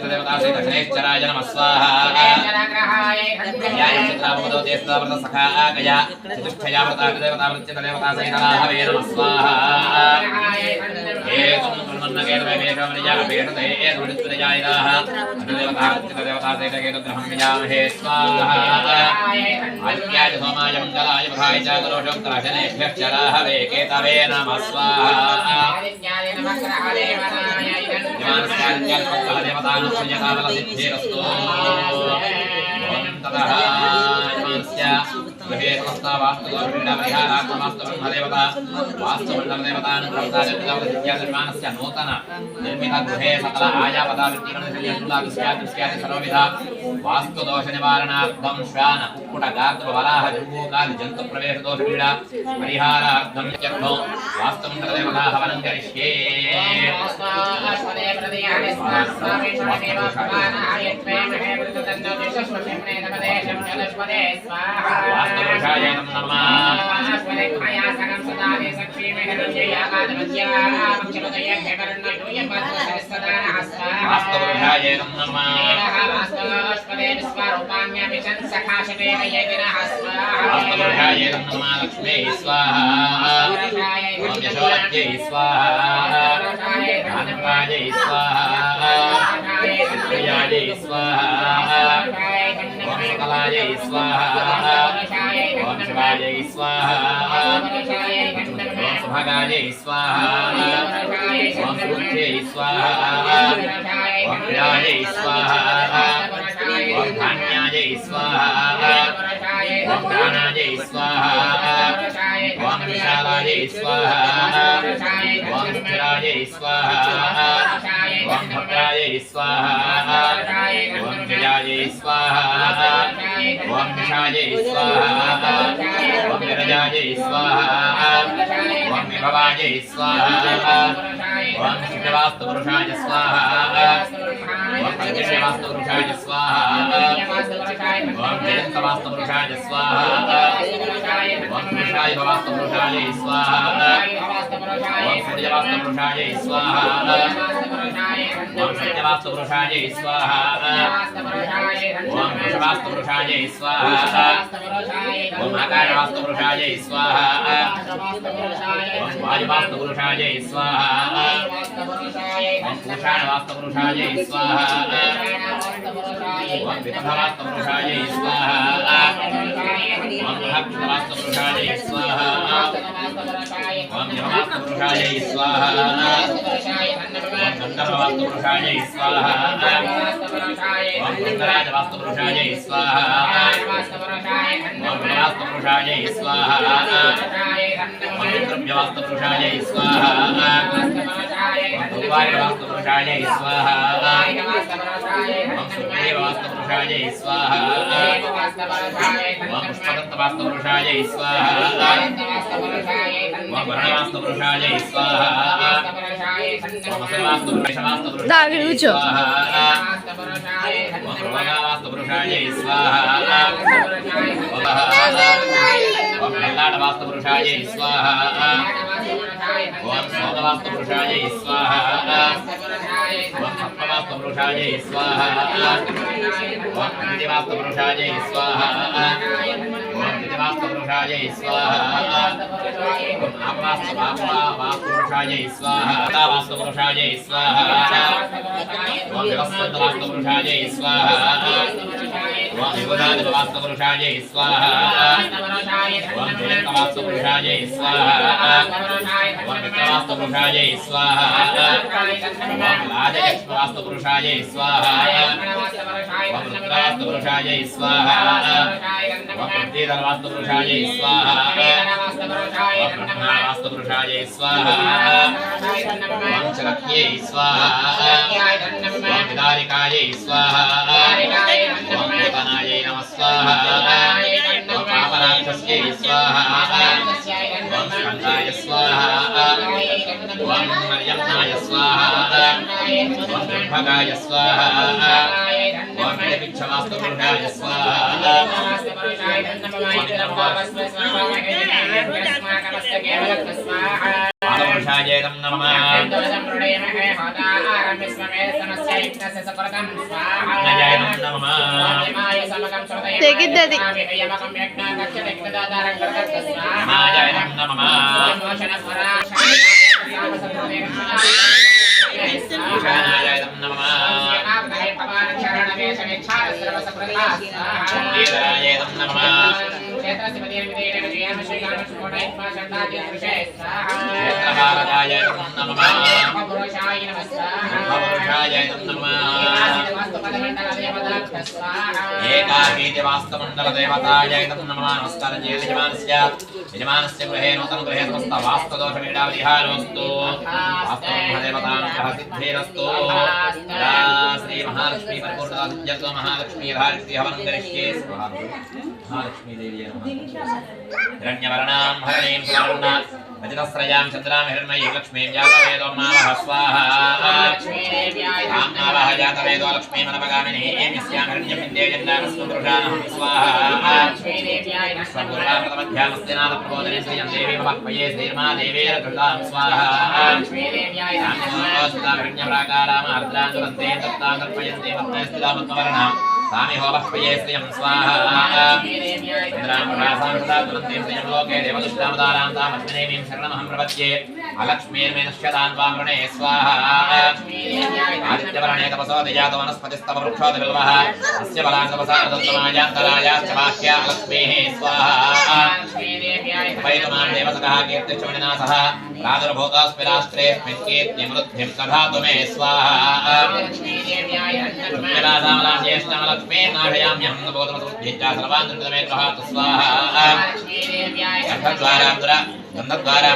देवताश्रेय नमः स्वाहा याय चित्रावतो देवतावृत सखा गया चतुष्टया व्रता देवतावृत्य देवतासहितराहवे नमः स्वाहा एतम कुर्मन्नकेन वैमेषमनिया अपेक्षते एतुनित्तनिजायिनाः देवतावृत्य देवतासहितकेतुग्रहं विजामहे स्वाहा आदित्याय सोमाय मङ्गलाय बुधाय च करोषं त्राशनेभ्यश्च राहवे केतवे नमः स्वाहा आदित्याय नमः ग्रहदेवताय देवतानुष्यतावलसिद्धिरस्तु ओम ततः यमस्य गृहे समस्ता वास्तुदोषपीडापरिहारार्थमस्तु ब्रह्मदेवता वास्तुमण्डलदेवतानुग्रहताजन्मानस्य नूतन निर्मितगृहे सकल आयापदावृत्तिगणशल्यशूलाकृष्यादृश्यादि सर्वविध वास्तुदोषनिवारणार्थं श्वान कुक्कुटगात्रवराह जम्बूकादि जन्तुप्रवेशदोषपीडा परिहारार्थं यज्ञो वास्तुमण्डलदेवता हवनं करिष्ये वास्तुपुरुषाय नमः वास्तुपुरुषाय नमः वास्तुपुरुषाय नमः लक्ष्मी स्वाहा ओम यशोलक्ष्यै स्वाहा आनन्दायै स्वाहा प्रियायै स्वाहा ओम सकलायै स्वाहा ओम शिवायै स्वाहा ओम सुभगायै स्वाहा ओम सुरुच्यै स्वाहा ओम प्रियायै स्वाहा ओम धान्यायै स्वाहा ओम प्राणायै स्वाहा ओम विशालायै स्वाहा ओम स्थिरायै स्वाहा ओम भद्रायै स्वाहा ओम जयायै स्वाहा ओम निशायै स्वाहा ओम विरजायै स्वाहा ओम विभवायै स्वाहा ओम शिववास्तुपुरुषाय स्वाहा ओम पंचशीवास्तुपुरुषाय स्वाहा ओम जयन्तवास्तुपुरुषाय स्वाहा ओम पुरुषाय भवास्तुपुरुषाय स्वाहा ओम सूर्यवास्तुपुरुषाय स्वाहा ओम सत्यवास्तुपुरुषाय स्वाहा ओम वृषवास्तुपुरुषाय स्वाहा ओम आकाशवास्तुपुरुषाय स्वाहा ओम वायुवास्तुपुरुषाय स्वाहा ओम पूषाणवास्तुपुरुषाय स्वाहा ओम विदुषवास्तुपुरुषाय स्वाहा ओम महत्वास्तुपुरुषाय स्वाहा ओम यमवास्तुपुरुषाय स्वाहा ओम गन्धर्ववास्तुपुरुषाय स्वाहा ओम गन्धराजवास्तुपुरुषाय स्वाहा ओम वास्तुपुरुषाय स्वाहा ओम द्रव्यवास्तुपुरुषाय स्वाहा ओम भुवायुवास्तुपुरुषाय स्वाहा ओम सुप्रीवास्तुपुरुषाय स्वाहा ओम पुष्पदत्तवास्तुपुरुषाय स्वाहा ओम वर्णवास्तुपुरुषाय स्वाहा ओम असवास्तुपुरुषाय स्वाहा ओम रोगावास्तुपुरुषाय स्वाहा ओम लल्लाडवास्तुपुरुषाय स्वाहा ओम सोमवास्तुपुरुषाय स्वाहा ओम सप्तवास्तुपुरुषाय स्वाहा ओम द्वितीयवास्तुपुरुषाय स्वाहा ओम तृतीयवास्तुपुरुषाय स्वाहा ओम आपवास्तुपुरुषाय स्वाहा वास्तुपुरुषाय स्वाहा ओम विवस्वतवास्तुपुरुषाय स्वाहा ओम युवराजवास्तुपुरुषाय स्वाहा ओम जयन्तवास्तुपुरुषाय स्वाहा ओम विक्रमास्तुपुरुषाय स्वाहा ओम राजयक्ष्मवास्तुपुरुषाय स्वाहा ओम रुद्रवास्तुपुरुषाय स्वाहा ओम पृथ्वीधरवास्तुपुरुषाय स्वाहा ओम ब्रह्मवास्तुपुरुषाय स्वाहा ओम चरक्यै स्वाहा ओम विदारिकायै स्वाहा ओम पूतनायै नमः स्वाहा ओम पापराक्षस्यै स्वाहा ओम स्कन्धाय स्वाहा ओम मर्यम्नाय स्वाहा ओम त्र्यम्बकाय स्वाहा ओम विच्छवास्तुपुरुषाय स्वाहा ओम महापुरुषायेदं नमः नयायनं नमः తెగిద్దది नमायनं नमः ईशानायनं नमः ईशानायनं नमः क्षेत्रभारतायनं नमः महापुरुषायनं नमः एकाकीतिवास्तुमण्डलदेवतायनं नमः नमस्कारं यजमानस्य गृहे नूतन गृहे समस्त वास्तुदोषपीडापरिहारोऽस्तु वास्तुदेवतानुग्रहसिद्धिरस्तु श्री महालक्ष्मी परिपूर्णतासिद्ध्यर्थो महालक्ष्मी यथाशक्ति हवनं करिष्ये स्वाहा महालक्ष्मी देवी नमः हिरण्यवर्णां हरणीं सुवर्णा रजतस्रजां चन्द्रां हिरण्मयीं लक्ष्मीं जातवेदो मावः स्वाहा मावः जातवेदो लक्ष्मीमनपगामिनीं यस्यां हिरण्यं विद्ये जन्नामस्मृषानहं स्वाहा स्वपूर्वामृतमध्यामस्तिनाथप्रबोधने श्रियं देवी महत्मये श्रीर्मा देवीरकृतां स्वाहा हिरण्यप्राकारामार्द्रां दत्तां तर्पयन्ते मत्तस्थितामत्मवर्णां सामि होमह्वये श्रियं स्वाहा चन्द्रां प्रभासां सदा तुरन्ते श्रियं लोके देवदुष्टामदारां तामस्मिनेमीं शरणमहं प्रपद्ये अलक्ष्मीर्मे नश्यतान् वां वृणे स्वाहा आदित्यवर्णे तपसो दयातो वनस्पतिस्तव वृक्षोदबिल्वः अस्य बलान् तपसा दत्तमायान्तरायाश्च बाह्या लक्ष्मीः स्वाहा वैतमान् देवसखः कीर्तिश्चमणिनाथः प्रादुर्भूतोऽस्मि राष्ट्रेऽस्मिन् कीर्तिमृद्धिं दधातु मे स्वाहा लक्ष्मी नाशयाम्यहं नभोतमसमुद्धिञ्च सर्वान् दुर्गमे गृहातु स्वाहा गन्धद्वारां